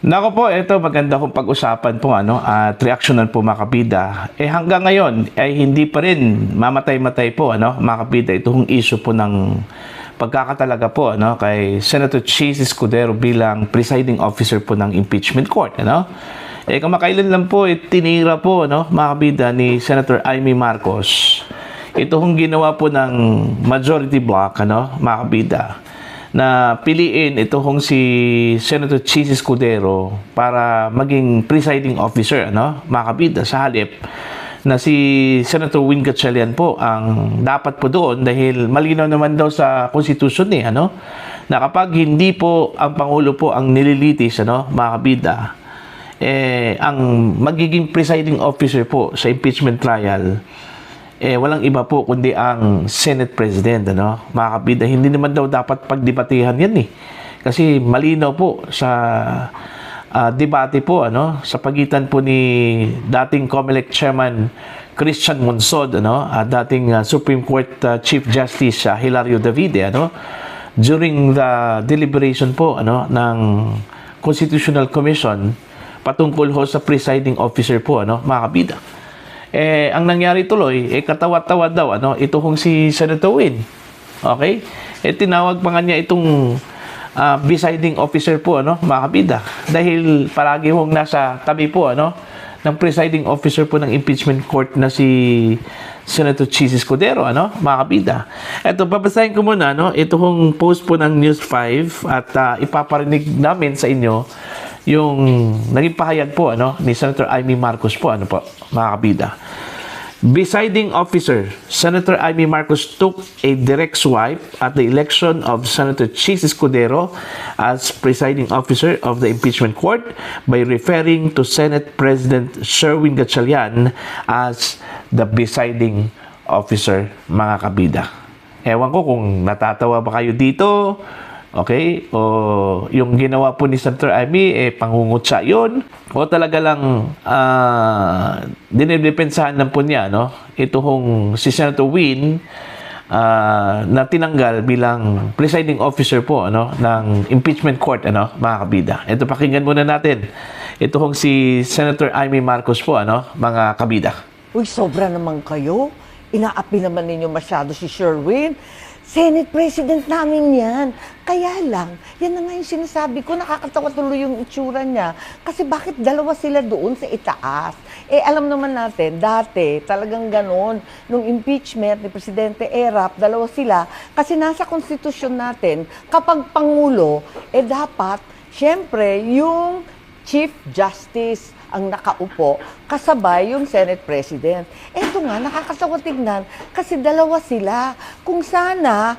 Nako po, ito maganda kong pag-usapan po at reaksyonan po mga kabida. Hanggang ngayon ay hindi pa rin mamatay-matay po mga kabida itong issue po ng pagkakatalaga po kay Senator Chis Escudero bilang presiding officer po ng impeachment court kamakailan lang po tinira po mga kabida ni Senator Amy Marcos. Ito hong ginawa po ng majority bloc mga kabida, na piliin ito hong si Senator Chis Escudero para maging presiding officer mga kabida, sa halip na si Senator Win Gatchalian po ang dapat po doon, dahil malinaw naman daw sa konstitusyon na kapag hindi po ang Pangulo po ang nililitis mga kabida, ang magiging presiding officer po sa impeachment trial walang iba po kundi ang Senate President mga kabida. Hindi naman daw dapat pagdebatihan yan kasi malinaw po sa debate po sa pagitan po ni dating COMELEC Chairman Christian Monsod dating Supreme Court Chief Justice Hilario Davide during the deliberation po ng Constitutional Commission patungkol ho sa presiding officer po mga kabida. Ang nangyari tuloy, katawa-tawa daw, ito hong si Senator Win. Okay? Tinawag pa nga niya itong presiding officer po, mga kabida. Dahil palagi hong nasa tabi po, ng presiding officer po ng impeachment court na si Senator Chis Escudero, mga kabida. Ito, babasahin ko muna, ito hong post po ng News 5 at ipaparinig namin sa inyo yung naging pahayag po ni Senator Amy Marcos po, mga kabida. Presiding officer Senator Amy Marcos took a direct swipe at the election of Senator Chis Escudero as presiding officer of the impeachment court by referring to Senate President Sherwin Gatchalian as the presiding officer, mga kabida. Ewan ko kung natatawa ba kayo dito. Okay? O yung ginawa po ni Senator Amy, pangungutsa yun. O talaga lang dinidepensahan lang po niya, ito hong si Senator Win na tinanggal bilang presiding officer po ng impeachment court, mga kabida. Ito, pakinggan muna natin. Ito hong si Senator Amy Marcos po, mga kabida. Uy, sobra naman kayo. Inaapi naman ninyo masyado si Sherwin. Senate President namin yan. Kaya lang, yan na nga yung sinasabi ko, nakakatawa tuloy yung itsura niya. Kasi bakit dalawa sila doon sa itaas? Alam naman natin, dati talagang ganon. Nung impeachment ni Presidente Erap, dalawa sila. Kasi nasa konstitusyon natin, kapag Pangulo, dapat, syempre, yung Chief Justice ang nakaupo, kasabay yung Senate President. Eto nga, nakakatawa tignan, kasi dalawa sila. Kung sana,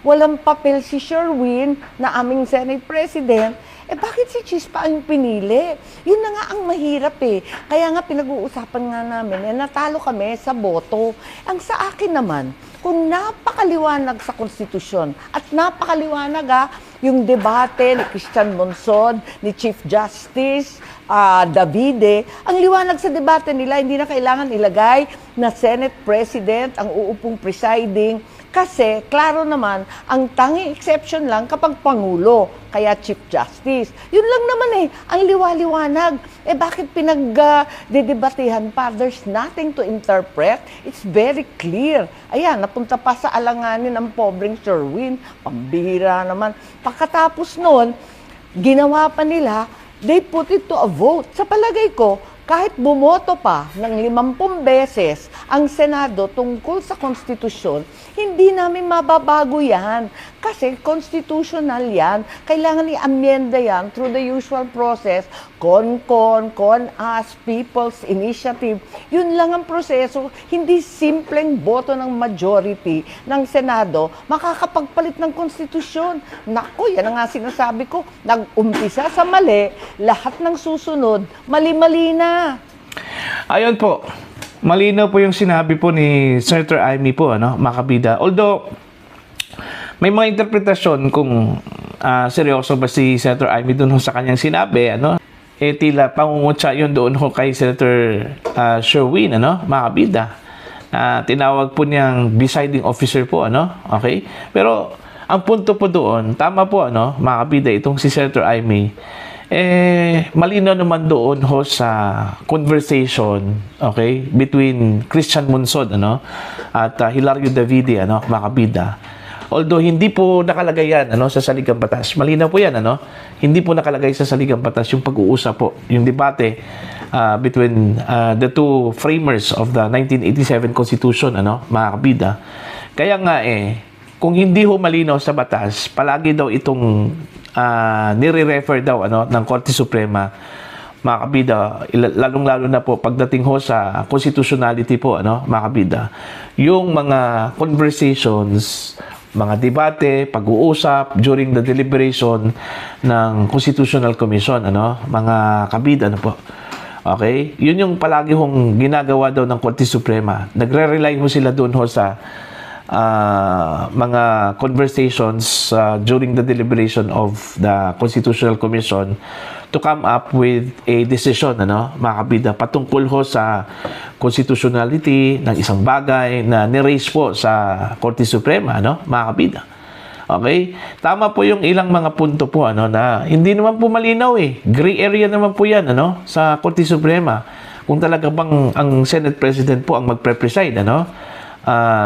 walang papel si Sherwin na aming Senate President, bakit si Chis pa ang pinili? Yun na nga ang mahirap Kaya nga pinag-uusapan nga namin, natalo kami sa boto. Ang sa akin naman, kung napakaliwanag sa konstitusyon at napakaliwanag yung debate ni Christian Monsod, ni Chief Justice Davide, ang liwanag sa debate nila, hindi na kailangan ilagay na Senate President ang uupong presiding, kasi klaro naman, ang tanging exception lang kapag Pangulo, kaya Chief Justice. Yun lang naman ang liwaliwanag. Bakit pinag-dedebatehan pa? There's nothing to interpret. It's very clear. Ayan, napunta pa sa alanganin ang pobreng Sherwin. Pambihira naman. Pagkatapos nun, ginawa pa nila, they put it to a vote. Sa palagay ko, kahit bumoto pa ng 50 beses ang Senado tungkol sa konstitusyon, hindi namin mababago yan. Kasi constitutional yan. Kailangan i-amyenda yan through the usual process. Con-as, People's Initiative. Yun lang ang proseso. Hindi simpleng boto ng majority ng Senado makakapagpalit ng konstitusyon. Naku, yan ang nga sinasabi ko. Nag-umpisa sa mali, lahat ng susunod, mali-mali na. Ayon po, malinaw po yung sinabi po ni Senator Amy po, mga kabida. Although, may mga interpretasyon kung seryoso ba si Senator Amy doon sa kanyang sinabi, tila pangungutsa yun doon kay Senator Sherwin, mga kabida. Tinawag po niyang presiding officer po, okay? Pero, ang punto po doon, tama po, mga kabida, itong si Senator Amy, malinaw naman doon ho sa conversation, okay, between Christian Monsod, at Hilario Davide, mga kabida. Although hindi po nakalagay yan, sa saligang batas. Malinaw po yan, Hindi po nakalagay sa saligang batas yung pag-uusap po, yung debate between the two framers of the 1987 Constitution, mga kabida. Kaya nga kung hindi ho malinaw sa batas, palagi daw itong nire-refer daw ng Korte Suprema, mga kabida, lalong-lalo na po pagdating ho sa constitutionality po, mga kabida, yung mga conversations, mga debate, pag-uusap during the deliberation ng Constitutional Commission, mga kabida, po. Okay? Yun yung palagi hong ginagawa daw ng Korte Suprema. Nagre-rely ho sila doon ho sa mga conversations during the deliberation of the Constitutional Commission to come up with a decision, mga kabida, patungkol ho sa constitutionality ng isang bagay na ni-raise po sa Korte Suprema, mga kabida. Okay? Tama po yung ilang mga punto po, na hindi naman po malinaw Gray area naman po yan, sa Korte Suprema. Kung talaga bang ang Senate President po ang magpre-preside,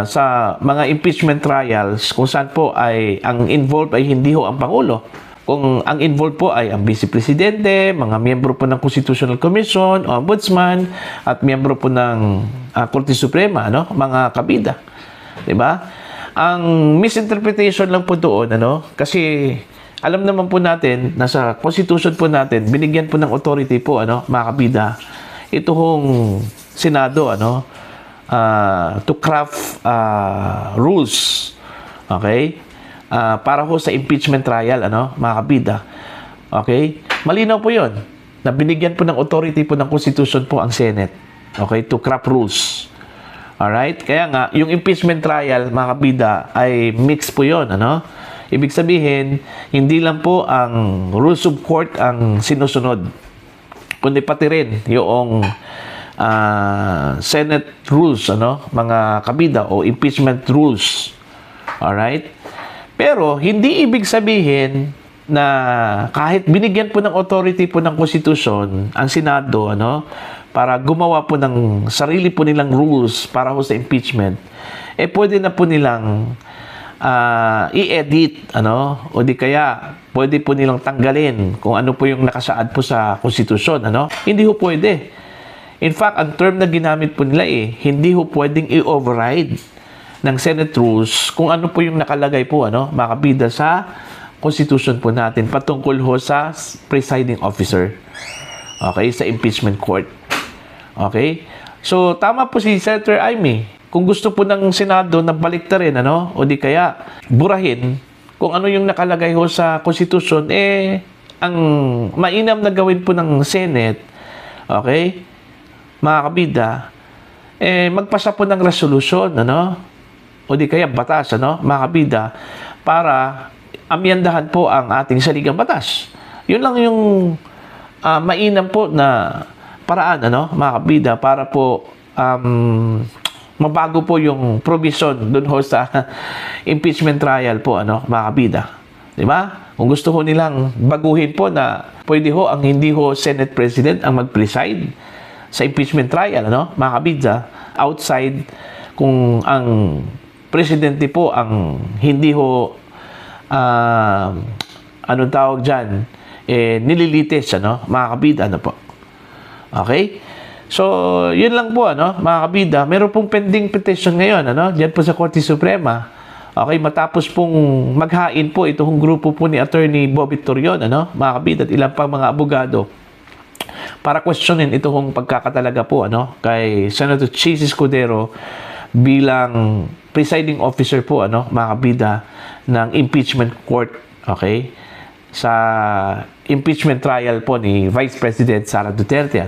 sa mga impeachment trials kung saan po ay ang involved ay hindi ho ang Pangulo. Kung ang involved po ay ang Vice Presidente, mga miyembro po ng Constitutional Commission, Ombudsman, at miyembro po ng Korte Suprema, mga kabida. Diba? Ang misinterpretation lang po doon, kasi alam naman po natin, nasa Constitution po natin, binigyan po ng authority po, mga kabida, ito hong Senado, to craft rules, okay, para ho sa impeachment trial, mga kabida, okay, malinaw po yon na binigyan po ng authority po ng Constitution po ang Senate, okay, to craft rules. Alright, kaya nga yung impeachment trial, mga kabida, ay mix po yon, ibig sabihin hindi lang po ang rules of court ang sinusunod, kundi pati rin yung Senate rules, mga kabida, o impeachment rules. Alright? Pero, hindi ibig sabihin na kahit binigyan po ng authority po ng Constitution ang Senado, para gumawa po ng sarili po nilang rules para ho sa impeachment, pwede na po nilang i-edit, o di kaya pwede po nilang tanggalin kung ano po yung nakasaad po sa Constitution, Hindi ho pwede. In fact, ang term na ginamit po nila hindi ho pwedeng i-override ng Senate rules kung ano po yung nakalagay po, mga kabida, sa Constitution po natin patungkol ho sa presiding officer. Okay, sa impeachment court. Okay? So, tama po si Senator Amy. Kung gusto po ng Senado na baliktarin, o di kaya burahin kung ano yung nakalagay ho sa Constitution, ang mainam na gawin po ng Senate, okay, mga kabida, magpasa po ng resolution, o di kaya batas, mga kabida, para amyandahan po ang ating saligang batas. Yun lang yung mainam po na paraan, mga kabida, para po mabago po yung provision dun ho sa impeachment trial po, mga kabida. Diba? Kung gusto ho nilang baguhin po na pwede ho ang hindi ho Senate President ang mag-preside sa impeachment trial, mga kabida, outside kung ang presidente po ang hindi ho anong tawag dyan, nililitis, mga kabida, po. Okay? So, yun lang po, mga kabida. Meron pong pending petition ngayon, dyan po sa Korte Suprema. Okay, matapos pong maghain po itong grupo po ni Attorney Bobby Torion, mga kabida, at ilang pang mga abogado, para questionin itong pagkakatalaga po, kay Senator Chis Escudero bilang presiding officer po, mga kabida, ng impeachment court, okay, sa impeachment trial po ni Vice President Sara Duterte,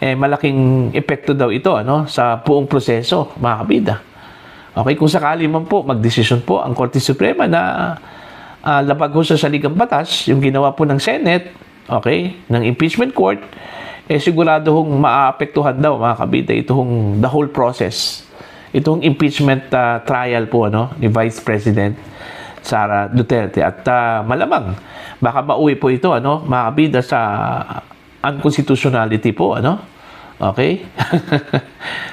malaking epekto daw ito, sa buong proseso, mga kabida. Okay, kung sakali man po magdesisyon po ang Korte Suprema na labag ho sa saligang batas yung ginawa po ng Senate, okay, ng impeachment court, sigurado hong maaapektuhan daw, mga kabida, itong the whole process, itong impeachment trial po, ni Vice President Sara Duterte. At malamang, baka mauwi po ito, mga kabida, sa unconstitutionality po, Okay?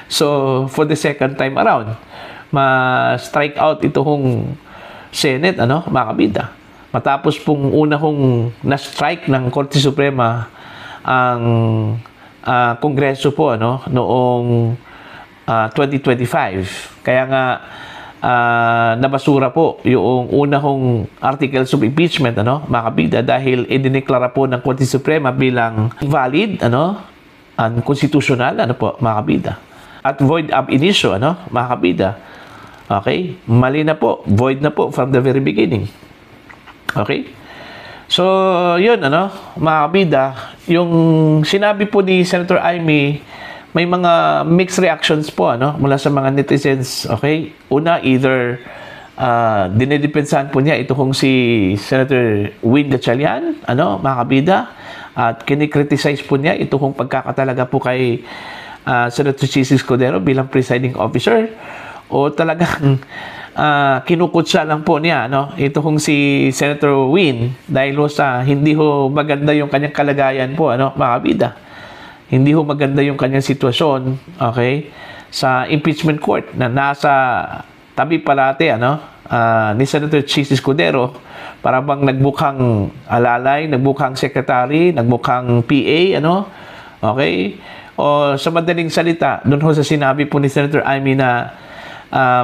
So, for the second time around, ma-strike out itong Senate, mga kabida. Matapos pong una kong na-strike ng Korte Suprema ang Kongreso po, noong 2025. Kaya nga, nabasura po yung una kong articles of impeachment, mga kabida, dahil idineklara po ng Korte Suprema bilang valid, unconstitutional, mga kabida. At void ab initio, mga kabida. Okay? Mali na po. Void na po from the very beginning. Okay? So, yun, mga kabida, yung sinabi po ni Senator Amy, may mga mixed reactions po, mula sa mga netizens. Okay? Una, either dinidepensahan po niya ito kung si Senator Win Gatchalian, mga kabida, at kinikriticize po niya ito kung pagkakatalaga po kay Senator Chis Escudero bilang presiding officer, o talagang kinukutsa lang po niya ito kung si Senator Win dahil sa hindi ho maganda yung kanyang kalagayan po, mga kabida. Hindi ho maganda yung kanyang sitwasyon, okay, sa impeachment court na nasa tabi parati ni Senator Chis Escudero, para bang nagbukhang alalay, nagbukhang secretary, nagbukhang PA, okay? O sa madaling salita, doon ho sa sinabi po ni Senator Amy na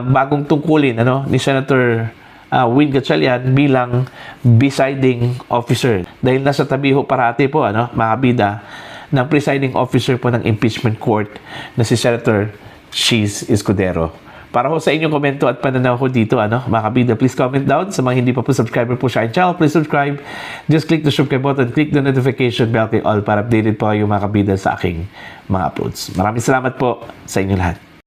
bagong tungkulin ni Senator Win Gatchalian bilang presiding officer. Dahil nasa tabi ho parati po, mga kabida, ng presiding officer po ng impeachment court na si Senator Chis Escudero. Para ho sa inyong komento at pananaw ko dito, mga kabida, please comment down. Sa mga hindi pa po subscriber po sa aking channel, please subscribe. Just click the subscribe button, click the notification bell kay all para updated po kayo, mga kabida, sa aking mga uploads. Maraming salamat po sa inyo lahat.